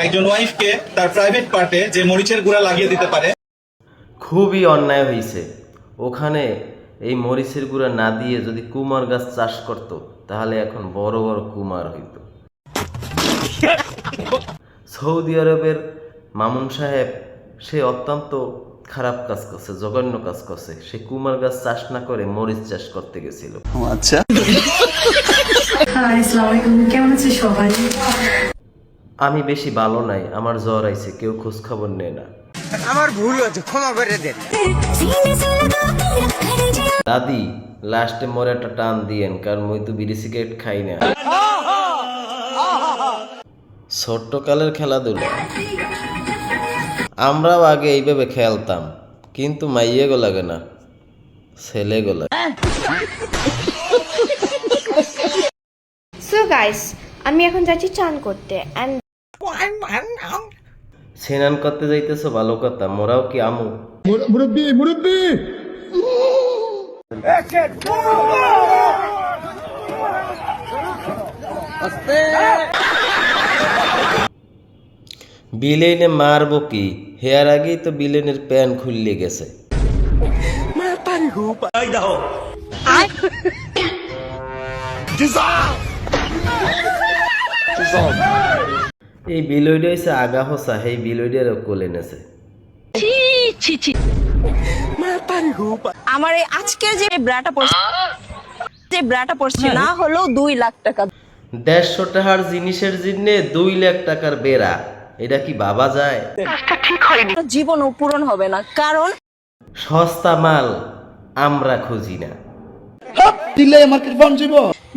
একজন ওয়াইফকে তার প্রাইভেট পার্টে যে মরিচের গুঁড়া লাগিয়ে দিতে পারে। খুবই অন্যায় হয়েছে। ওখানে এই মরিচের গুঁড়া না দিয়ে যদি কুমার গাছ চাষ করত তাহলে এখন বড় বড় কুমার হইত। সৌদি আরবের মামুন সাহেব সে অত্যন্ত খারাপ কাজ করছে, জঘন্য কাজ করছে। সে কুমার গাছ চাষ না করে মরিচ চাষ করতে গেছিল। আচ্ছা, কেমন আছে সবাই? আমি বেশি ভালো নাই, আমার জ্বর আইছে, কেউ খোঁজ খবর নেয় না। আমার ভুল হয়েছে, ক্ষমা করে দেন। দাদি লাস্টে মোরে একটা টান দিয়েন, কারণ মই তো বিড়ি সিগারেট খাই না। ছোট্ট কালের খেলাধুলা আমরাও আগে এইভাবে খেলতাম, কিন্তু মাইয়ে গো লাগে না, ছেলে গো লাগে। সো গাইস, আমি এখন যাচ্ছি চান করতে। স্নান করতে যাইতেছো ভালো কথা, মোরাও কি আমু? বিলেনে মারবো কি, হেয়ার আগেই তো বিলেনের প্যান খুললে গেছে। এই বিলইডে হইছে আগা হসা, এই বিলইডেরও কোলে নেছে। আমার এই আজকের যে ব্রাটা পড়ছে না হলো 2 লাখ টাকা। 150 টাকার জিনিসের জন্য 2 লাখ টাকার বেড়া, এটা কি ভাবা যায়? ঠিক হয়নি, জীবনও পূরণ হবে না, কারণ সস্তা মাল আমরা খুঁজি না।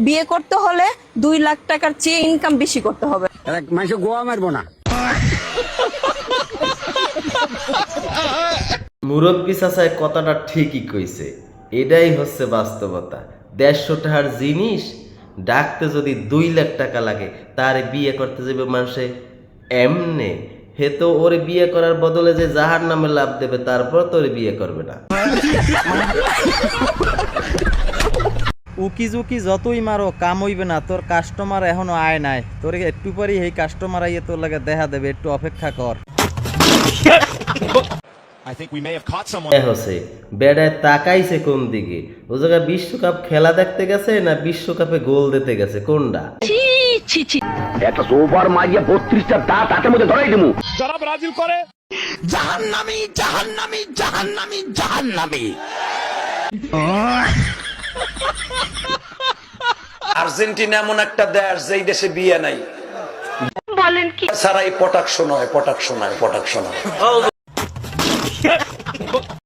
বিয়ে করতে হলে 2 লাখ টাকার চেয়ে ইনকাম বেশি করতে হবে। মানুষ গোয়া মারবো না। মুরব্বী চাচায় কথাটা ঠিকই কইছে, এটাই হচ্ছে বাস্তবতা। 150 টাকার জিনিস ডাকতে যদি 2 লাখ টাকা লাগে, তার বিয়ে করতে যাবে মানুষে এমনে, হে তো ওরে বিয়ে করার বদলে যে জাহার নামে লাভ দেবে, তারপর তোরে বিয়ে করবে না। উকি ঝুঁকি যতই মারো কাম হইবে না, তোর কাস্টমার এখনো আয় নাই। তোর একটু পরই এই কাস্টমার আইয়ে তোর লাগে দেখা দেবে, একটু অপেক্ষা কর। হচ্ছে বেড়ায় তাকাইছে কোন দিকে? ও জায়গায় বিশ্বকাপ খেলা দেখতে গেছে না বিশ্বকাপে গোল দিতে গেছে, কোনটা? একটা সোফার মারিয়া 32টা দাঁত হাতের মধ্যে ধরাই দেবো। যারা ব্রাজিল করে জাহান্নামী জাহান্নামী জাহান্নামী জাহান্নামী। আর্জেন্টিনা এমন একটা দেশ যেই দেশে বিয়ে নাই, বলেন কি? সারাই পটাকশন হয়, পটাকশন হয়, পটাকশন হয়।